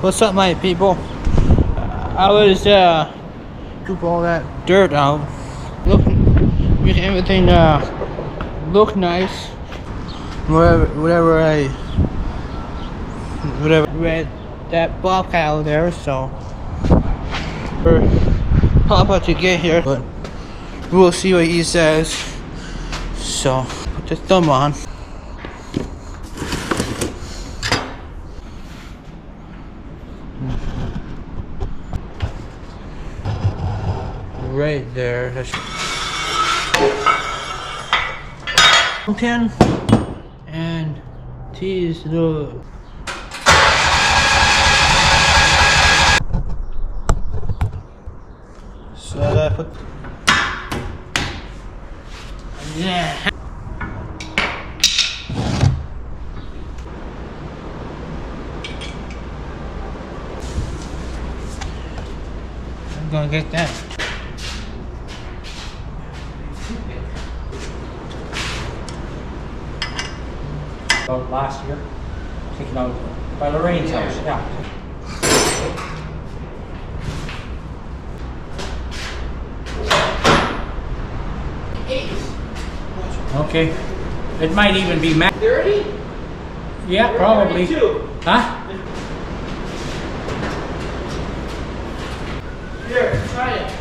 What's up, my people? I was scoop all that dirt out. Look, make everything look nice. Whatever read that bobcat out there. So for Papa to get here, but we'll see what he says. So put the thumb on. Right there. That's pin and T is the so I put yeah. I'm gonna get that. About last year, taken out by Lorraine's house, yeah. Okay, it might even be 30? Yeah, probably. Huh? Here, try it.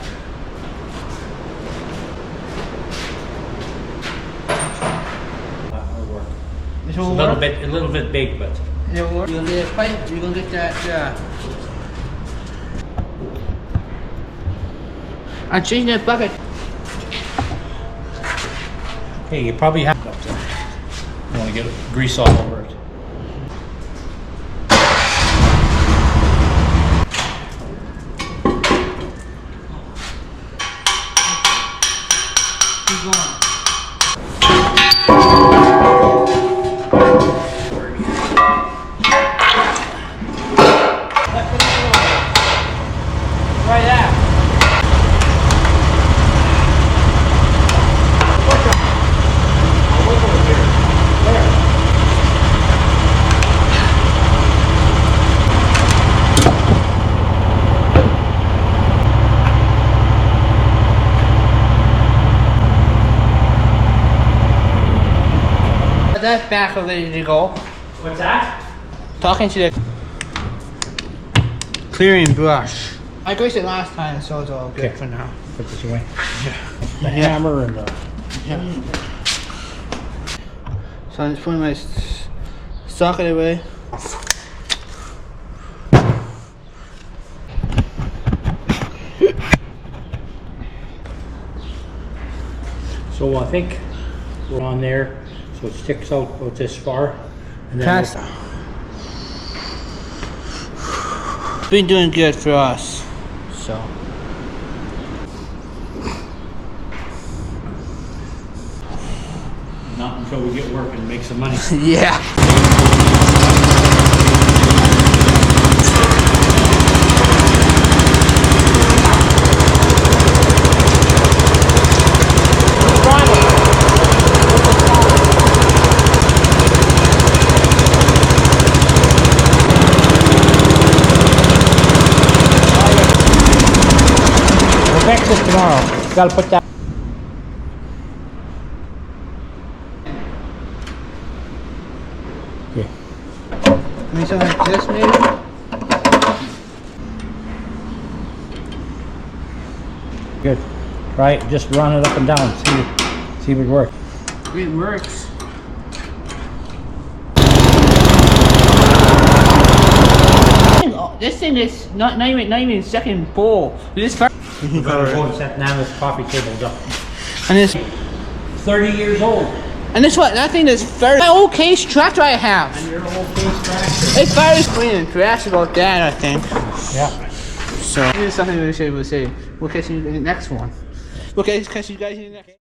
It's a little bit big, but You're gonna get a pipe. You're gonna get that. I'm changing that bucket. hey, you probably have it up there. You want to get grease all over it. Keep going. That back ready to go. What's that? Talking to the clearing brush. I greased it last time, so it's all good for now. Put this away. Yeah. The hammer and the... Yeah. So I'm just putting my socket away. So I think we're on there. So it sticks out about this far. And then It's been doing good for us. So. Not until we get working and make some money. Yeah. Fix it tomorrow. Gotta put that. Okay. Maybe something like this, maybe? Good. Right, just run it up and down. See if it works. It works. This thing is not even second bowl. This first. We're gonna go and set Nana's coffee tables up. And this 30 years old. and this what that thing is very my old case tractor I have. And your old case tractor. It fires clean and trash about that I think. Yeah. So this is something we should say. We'll catch you in the next one. We'll catch you guys in the next.